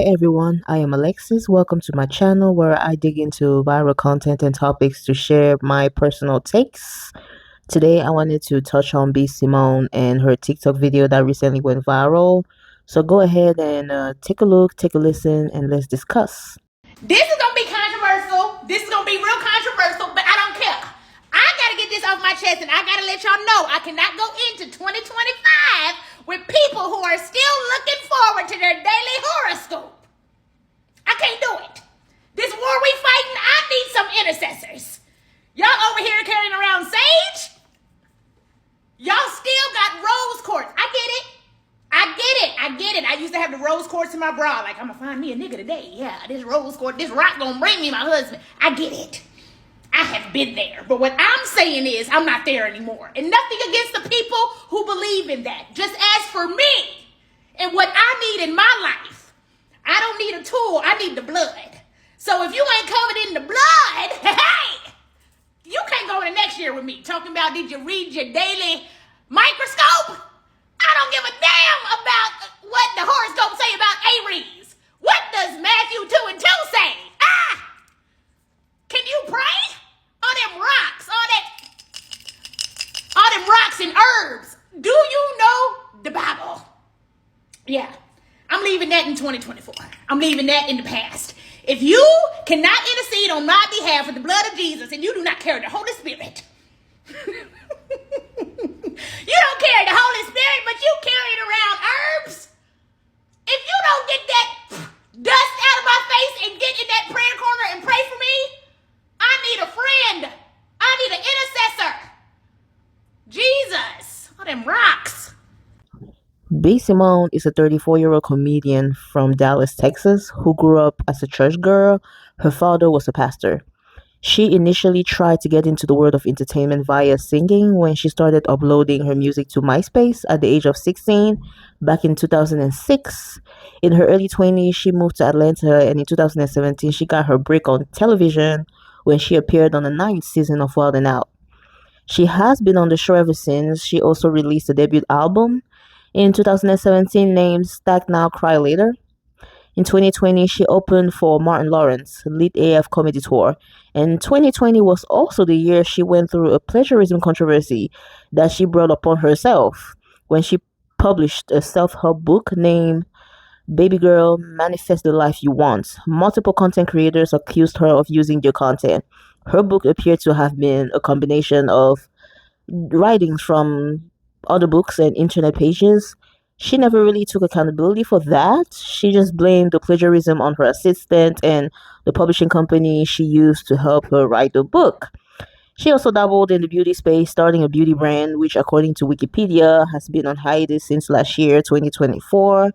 everyone, I am Alexis. Welcome to my channel where I dig into viral content and topics to share my personal takes. Today, I wanted to touch on B. Simone and her TikTok video that recently went viral. So go ahead and take a look, take a listen, and let's discuss. This is gonna be controversial. This is gonna be real controversial, but I don't care. I gotta get this off my chest, and I gotta let y'all know I cannot go into 2025 with people who are still looking forward to their daily horoscope. I can't do it. This war we fighting, I need some intercessors. Y'all over here carrying around sage? Y'all still got rose quartz. I get it. I used to have the rose quartz in my bra. Like, I'm gonna find me a nigga today. Yeah, this rose quartz, this rock gonna bring me my husband. I get it. I have been there. But what I'm saying is, I'm not there anymore. And nothing against the people who believe in that. Just as for me and what I need in my life, I don't need a tool. I need the blood. So if you ain't covered in the blood, hey, you can't go to next year with me talking about did you read your daily microscope? I don't give a damn about what the horoscope say about Aries. What does Matthew 2 and 2 say? Can you pray? All them rocks, all them rocks and herbs. Do you know the Bible? Yeah, I'm leaving that in 2024. I'm leaving that in the past. If you cannot intercede on my behalf with the blood of Jesus and you do not carry the Holy Spirit, you don't carry the Holy Spirit, but you carrying around herbs. If you don't get that dust out of my face and get in that prayer corner and pray for me, I need a friend. I need an intercessor. Jesus, all them rocks. B. Simone is a 34-year-old comedian from Dallas, Texas, who grew up as a church girl. Her father was a pastor. She initially tried to get into the world of entertainment via singing when she started uploading her music to MySpace at the age of 16 back in 2006. In her early 20s, she moved to Atlanta, and in 2017, she got her break on television when she appeared on the 9th season of Wild 'N Out. She has been on the show ever since. She also released a debut album in 2017 named Stack Now, Cry Later. In 2020, she opened for Martin Lawrence, lead AF comedy tour. And 2020 was also the year she went through a plagiarism controversy that she brought upon herself when she published a self-help book named Baby Girl, Manifest the Life You Want. Multiple content creators accused her of using their content. Her book appeared to have been a combination of writings from other books and internet pages. She never really took accountability for that. She just blamed the plagiarism on her assistant and the publishing company she used to help her write the book. She also dabbled in the beauty space, starting a beauty brand, which, according to Wikipedia, has been on hiatus since last year, 2024.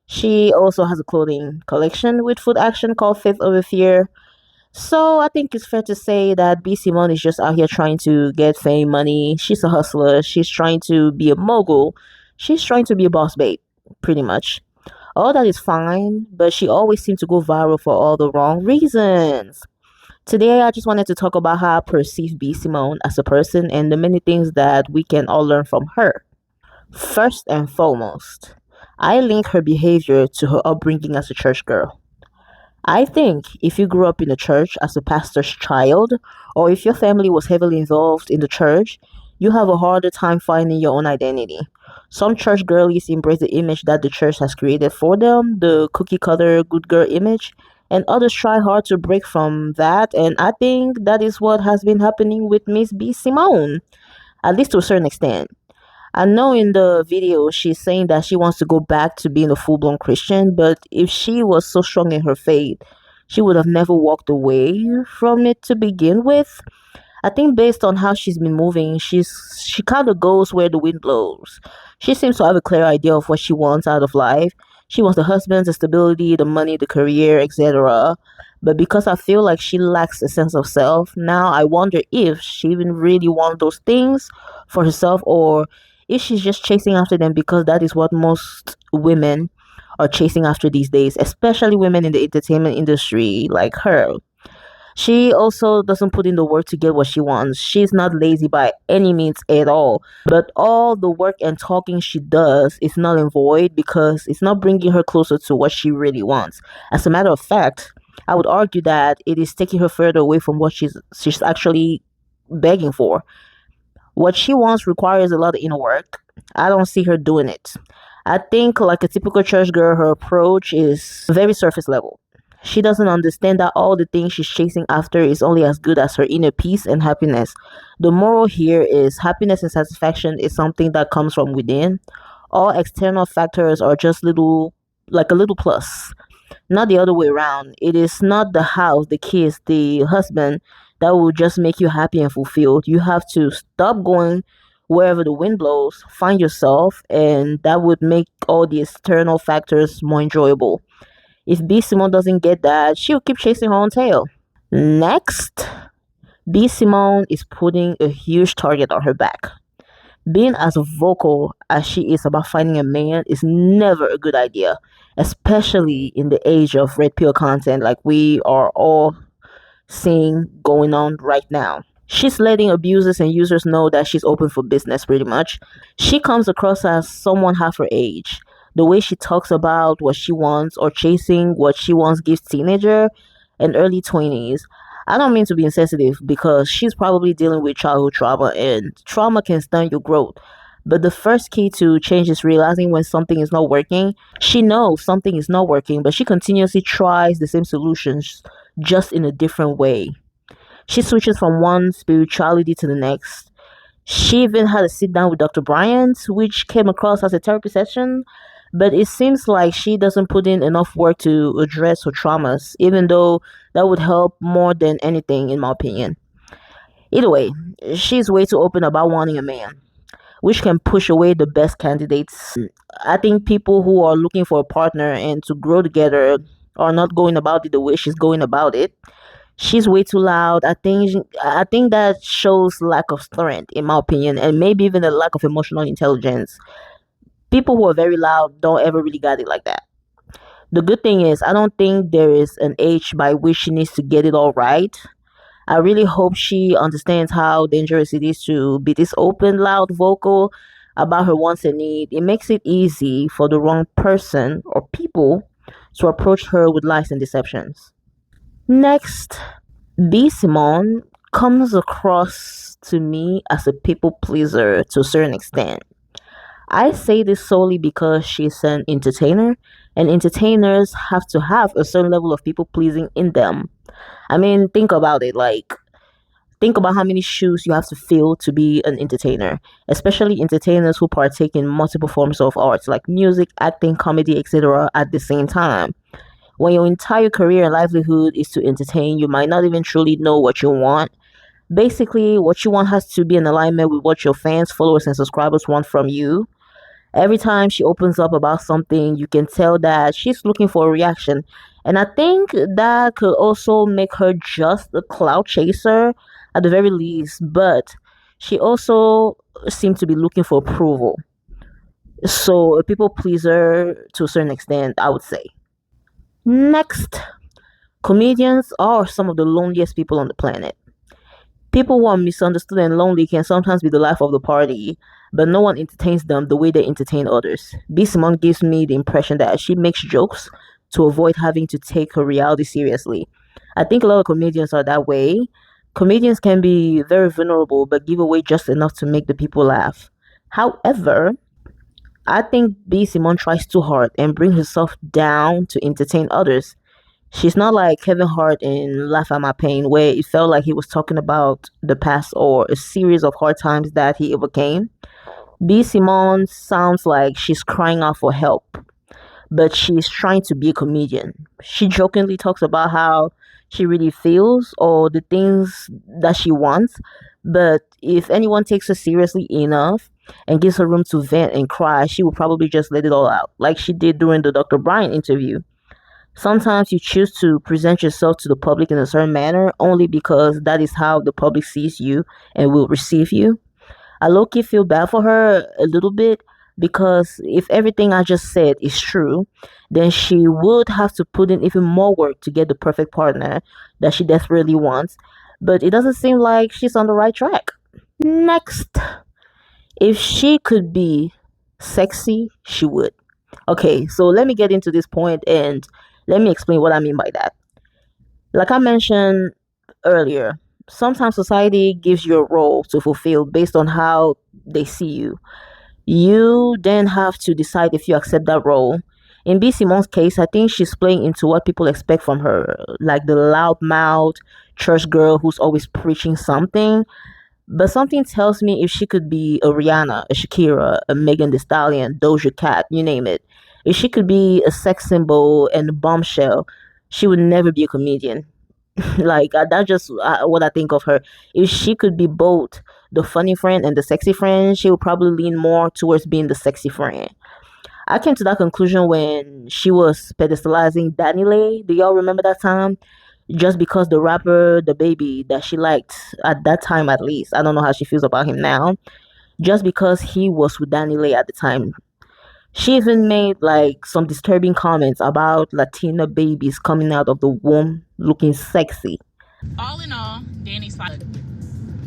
She also has a clothing collection with Food Action called Faith Over Fear. So I think it's fair to say that B. Simone is just out here trying to get fame, money. She's a hustler. She's trying to be a mogul. She's trying to be a boss babe, pretty much. All that is fine, but she always seems to go viral for all the wrong reasons. Today, I just wanted to talk about how I perceive B. Simone as a person and the many things that we can all learn from her. First and foremost, I link her behavior to her upbringing as a church girl. I think if you grew up in the church as a pastor's child, or if your family was heavily involved in the church, you have a harder time finding your own identity. Some church girlies embrace the image that the church has created for them, the cookie cutter good girl image, and others try hard to break from that, and I think that is what has been happening with Miss B. Simone, at least to a certain extent. I know in the video she's saying that she wants to go back to being a full-blown Christian, but if she was so strong in her faith, she would have never walked away from it to begin with. I think based on how she's been moving, she kind of goes where the wind blows. She seems to have a clear idea of what she wants out of life. She wants the husband, the stability, the money, the career, etc. But because I feel like she lacks a sense of self, now I wonder if she even really wants those things for herself, or if she's just chasing after them because that is what most women are chasing after these days, especially women in the entertainment industry like her. She also doesn't put in the work to get what she wants. She's not lazy by any means at all. But all the work and talking she does is null and void because it's not bringing her closer to what she really wants. As a matter of fact, I would argue that it is taking her further away from what she's actually begging for. What she wants requires a lot of inner work. I don't see her doing it. I think, like a typical church girl, her approach is very surface level. She doesn't understand that all the things she's chasing after is only as good as her inner peace and happiness. The moral here is happiness and satisfaction is something that comes from within. All external factors are just like a little plus, not the other way around. It is not the house, the kids, the husband that will just make you happy and fulfilled. You have to stop going wherever the wind blows, find yourself, and that would make all the external factors more enjoyable. If B. Simone doesn't get that, she'll keep chasing her own tail. Next, B. Simone is putting a huge target on her back. Being as vocal as she is about finding a man is never a good idea, especially in the age of red pill content like we are all seeing going on right now. She's letting abusers and users know that she's open for business pretty much. She comes across as someone half her age. The way she talks about what she wants or chasing what she wants gives teenager and early 20s. I don't mean to be insensitive because she's probably dealing with childhood trauma and trauma can stunt your growth. But the first key to change is realizing when something is not working. She knows something is not working, but she continuously tries the same solutions just in a different way. She switches from one spirituality to the next. She even had a sit down with Dr. Bryant, which came across as a therapy session, but it seems like she doesn't put in enough work to address her traumas, even though that would help more than anything, in my opinion. Either way, she's way too open about wanting a man, which can push away the best candidates. I think people who are looking for a partner and to grow together are not going about it the way she's going about it. She's way too loud. I think that shows lack of strength, in my opinion, and maybe even a lack of emotional intelligence. People who are very loud don't ever really got it like that. The good thing is, I don't think there is an age by which she needs to get it all right. I really hope she understands how dangerous it is to be this open, loud, vocal about her wants and needs. It makes it easy for the wrong person or people to approach her with lies and deceptions. Next, B. Simone comes across to me as a people pleaser to a certain extent. I say this solely because she's an entertainer, and entertainers have to have a certain level of people pleasing in them. I mean, think about it. Like, think about how many shoes you have to fill to be an entertainer, especially entertainers who partake in multiple forms of arts like music, acting, comedy, etc. at the same time. When your entire career and livelihood is to entertain, you might not even truly know what you want. Basically, what you want has to be in alignment with what your fans, followers, and subscribers want from you. Every time she opens up about something, you can tell that she's looking for a reaction. And I think that could also make her just a clout chaser at the very least. But she also seems to be looking for approval. So, a people pleaser to a certain extent, I would say. Next, comedians are some of the loneliest people on the planet. People who are misunderstood and lonely can sometimes be the life of the party, but no one entertains them the way they entertain others. B. Simone gives me the impression that she makes jokes to avoid having to take her reality seriously. I think a lot of comedians are that way. Comedians can be very vulnerable but give away just enough to make the people laugh. However, I think B. Simone tries too hard and brings herself down to entertain others. She's not like Kevin Hart in Laugh at My Pain, where it felt like he was talking about the past or a series of hard times that he overcame. B. Simone sounds like she's crying out for help, but she's trying to be a comedian. She jokingly talks about how she really feels or the things that she wants, but if anyone takes her seriously enough and gives her room to vent and cry, she will probably just let it all out, like she did during the Dr. Brian interview. Sometimes you choose to present yourself to the public in a certain manner only because that is how the public sees you and will receive you. I low key feel bad for her a little bit, because if everything I just said is true, then she would have to put in even more work to get the perfect partner that she desperately wants. But it doesn't seem like she's on the right track. Next, if she could be sexy, she would. Okay, so let me get into this point and let me explain what I mean by that. Like I mentioned earlier, sometimes society gives you a role to fulfill based on how they see you. You then have to decide if you accept that role. In B. Simone's case, I think she's playing into what people expect from her, like the loudmouth church girl who's always preaching something. But something tells me if she could be a Rihanna, a Shakira, a Megan Thee Stallion, Doja Cat, you name it. If she could be a sex symbol and a bombshell, she would never be a comedian. Like that's just what I think of her. If she could be both the funny friend and the sexy friend, she would probably lean more towards being the sexy friend. I came to that conclusion when she was pedestalizing Danny Lay. Do y'all remember that time? Just because the rapper, the baby that she liked at that time, at least. I don't know how she feels about him now. Just because he was with Danny Lay at the time. She even made like some disturbing comments about Latina babies coming out of the womb looking sexy. All in all, Danny's solid.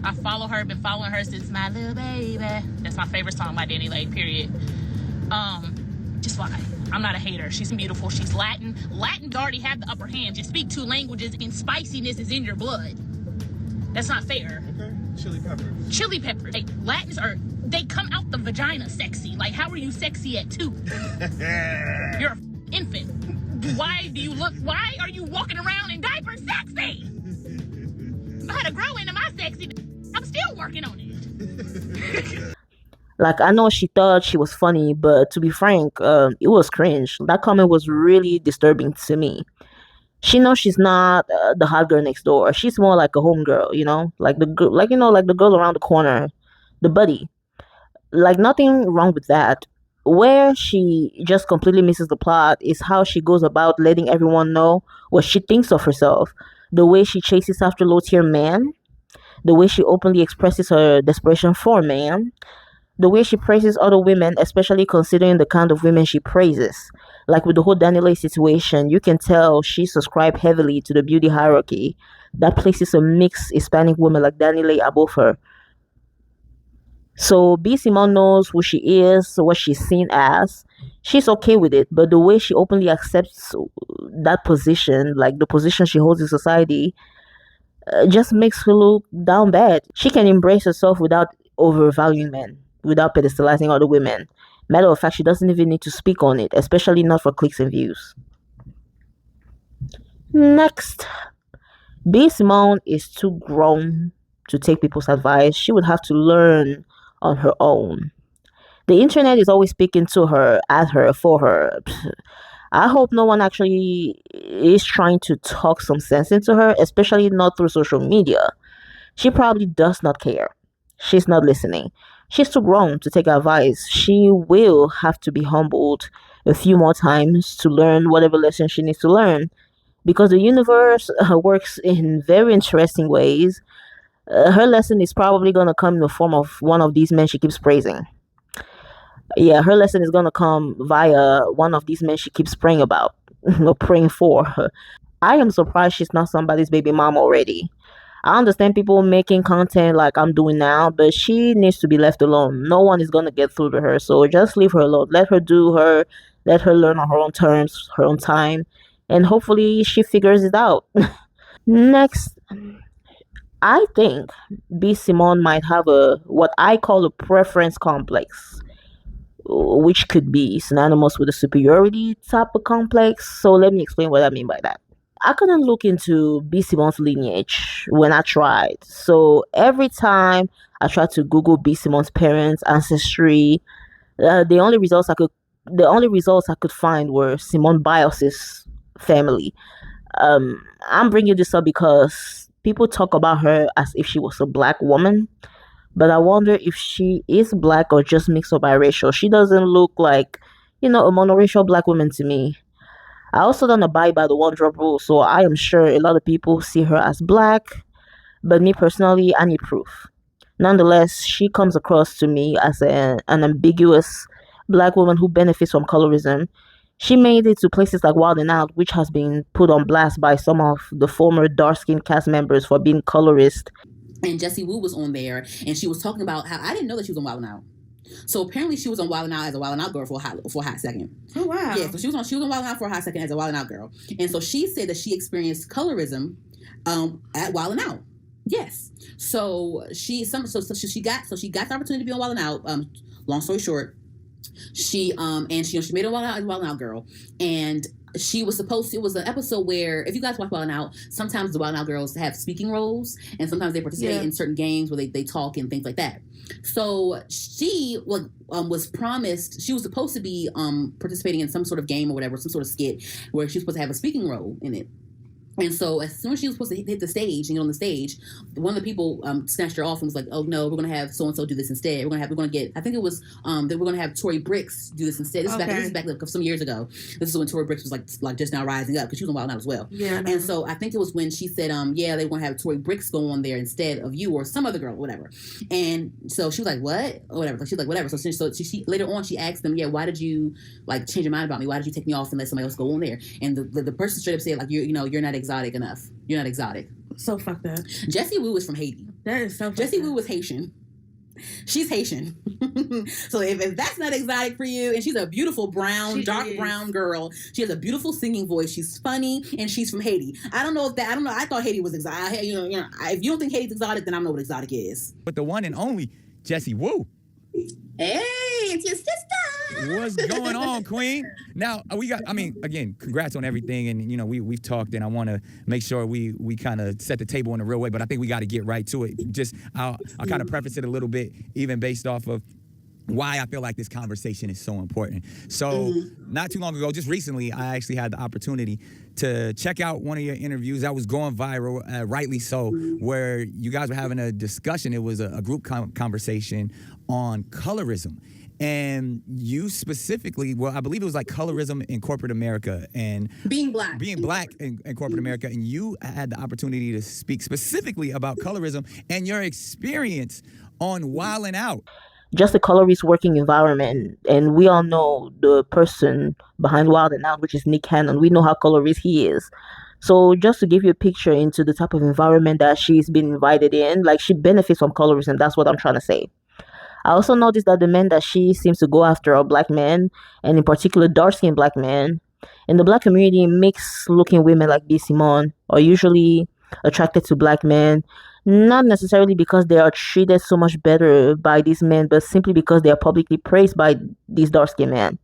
I follow her, been following her since My Little Baby. That's my favorite song by Danny Lay, period. Just why? I'm not a hater. She's beautiful. She's Latin. Latins already have the upper hand. You speak two languages and spiciness is in your blood. That's not fair. Okay. Chili peppers. Chili peppers. Like, Latins are, they come out the vagina sexy. Like, how are you sexy at 2? You're an infant. Why are you walking around in diapers sexy? I had to grow into my sexy. I'm still working on it. Like, I know she thought she was funny, but to be frank, it was cringe. That comment was really disturbing to me. She knows she's not the hot girl next door. She's more like a homegirl, like the girl, like the girl around the corner, the buddy. Like nothing wrong with that. Where she just completely misses the plot is how she goes about letting everyone know what she thinks of herself. The way she chases after low tier men, the way she openly expresses her desperation for men, the way she praises other women, especially considering the kind of women she praises. Like with the whole Daniela situation, you can tell she subscribed heavily to the beauty hierarchy that places a mixed Hispanic woman like Daniela above her. So B. Simone knows who she is, what she's seen as. She's okay with it, but the way she openly accepts that position, like the position she holds in society, just makes her look down bad. She can embrace herself without overvaluing men, without pedestalizing other women. Matter of fact, she doesn't even need to speak on it, especially not for clicks and views. Next, B. Simone is too grown to take people's advice. She would have to learn on her own. The internet is always speaking to her, at her, for her. I hope no one actually is trying to talk some sense into her, especially not through social media. She probably does not care. She's not listening. She's too grown to take advice. She will have to be humbled a few more times to learn whatever lesson she needs to learn. Because the universe works in very interesting ways. Her lesson is probably going to come in the form of one of these men she keeps praising. Yeah, her lesson is going to come via one of these men she keeps praying about, or praying for. I am surprised she's not somebody's baby mom already. I understand people making content like I'm doing now, but she needs to be left alone. No one is gonna get through to her, so just leave her alone. Let her do her, let her learn on her own terms, her own time, and hopefully she figures it out. Next, I think B. Simone might have a what I call a preference complex, which could be synonymous with a superiority type of complex. So let me explain what I mean by that. I couldn't look into B. Simone's lineage when I tried. So every time I tried to Google B. Simone's parents' ancestry, the only results I could find were Simone Bios's family. I'm bringing this up because people talk about her as if she was a black woman, but I wonder if she is black or just mixed or biracial. She doesn't look like, a monoracial black woman to me. I also don't abide by the one drop rule, so I am sure a lot of people see her as black, but me personally, I need proof. Nonetheless, she comes across to me as an ambiguous black woman who benefits from colorism. She made it to places like Wild 'N Out, which has been put on blast by some of the former dark-skinned cast members for being colorist. And Jessie Woo was on there, and she was talking about how I didn't know that she was on Wild 'N Out. So apparently she was on Wild 'N Out as a Wild 'N Out girl for a hot second. Oh wow! Yeah, so she was on Wild 'N Out for a hot second as a Wild 'N Out girl, and so she said that she experienced colorism at Wild 'N Out. Yes. So she got the opportunity to be on Wild 'N Out. Long story short, she made a Wild 'N Out girl, and she was supposed to. It was an episode where, if you guys watch Wild 'N Out, sometimes the Wild 'N Out girls have speaking roles, and sometimes they participate in certain games where they talk and things like that. So she was promised. She was supposed to be participating in some sort of game or whatever, some sort of skit where she was supposed to have a speaking role in it. And so as soon as she was supposed to hit the stage and get on the stage, one of the people snatched her off and was like, "Oh no, we're gonna have so and so do this instead. We're gonna get. I think it was that we're gonna have Tory Bricks do this instead. This is back like some years ago. This is when Tory Bricks was like just now rising up because she was on Wild 'N Out as well. Yeah. And so I think it was when she said, yeah, they want to have Tory Bricks go on there instead of you or some other girl, or whatever. And so she was like, what, or whatever. She was like, whatever. So she later on she asked them, yeah, why did you like change your mind about me? Why did you take me off and let somebody else go on there? And the person straight up said like, you're not exotic enough. You're not exotic. So fucked up. Jessie Woo is from Haiti. That is so. Jessie Woo was Haitian. She's Haitian. So if that's not exotic for you, and she's a beautiful dark brown girl. She has a beautiful singing voice. She's funny, and she's from Haiti. I don't know. I thought Haiti was exotic. If you don't think Haiti's exotic, then I don't know what exotic is. But the one and only Jessie Woo. Hey, it's your sister. What's going on, Queen? Now again, congrats on everything, and we've talked, and I want to make sure we kind of set the table in the real way, but I think we got to get right to it. I'll kind of preface it a little bit, even based off of why I feel like this conversation is so important. So not too long ago, just recently, I actually had the opportunity to check out one of your interviews that was going viral, rightly so, where you guys were having a discussion. It was a group conversation on colorism. And you specifically, well, I believe it was like colorism in corporate America and being black in corporate America. And you had the opportunity to speak specifically about colorism and your experience on Wild 'N Out. Just the colorist working environment, and we all know the person behind Wild 'N Out, which is Nick Cannon. We know how colorist he is. So just to give you a picture into the type of environment that she's been invited in, like she benefits from colorism. That's what I'm trying to say. I also noticed that the men that she seems to go after are black men, and in particular dark-skinned black men. In the black community, mixed-looking women like B. Simone are usually attracted to black men, not necessarily because they are treated so much better by these men, but simply because they are publicly praised by these dark-skinned men.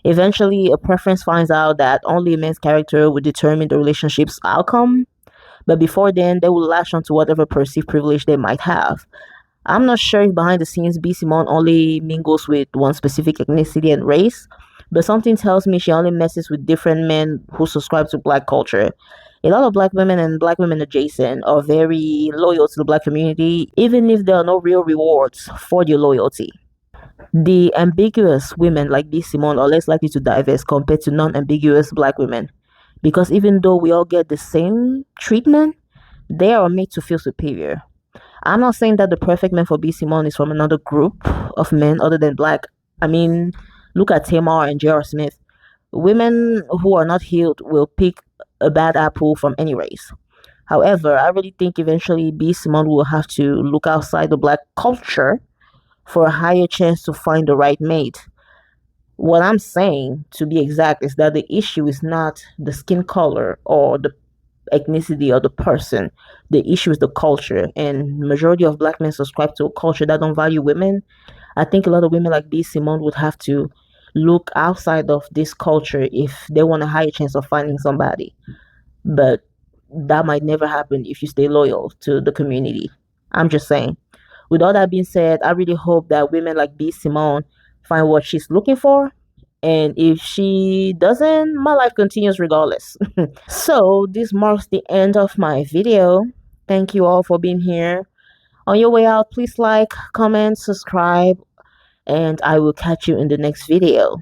Eventually, a preference finds out that only a man's character will determine the relationship's outcome, but before then, they will latch onto whatever perceived privilege they might have. I'm not sure if behind the scenes B. Simone only mingles with one specific ethnicity and race, but something tells me she only messes with different men who subscribe to black culture. A lot of black women and black women adjacent are very loyal to the black community, even if there are no real rewards for their loyalty. The ambiguous women like B. Simone are less likely to divest compared to non-ambiguous black women, because even though we all get the same treatment, they are made to feel superior. I'm not saying that the perfect man for B. Simone is from another group of men other than black. I mean, look at Tamar and J.R. Smith. Women who are not healed will pick a bad apple from any race. However, I really think eventually B. Simone will have to look outside the black culture for a higher chance to find the right mate. What I'm saying, to be exact, is that the issue is not the skin color or the ethnicity of the person. The issue is the culture, and majority of black men subscribe to a culture that don't value women. I think a lot of women like B. Simone would have to look outside of this culture if they want a higher chance of finding somebody. But that might never happen if you stay loyal to the community. I'm just saying. With all that being said, I really hope that women like B. Simone find what she's looking for. And if she doesn't, my life continues regardless. So this marks the end of my video. Thank you all for being here. On your way out, please like, comment, subscribe, and I will catch you in the next video.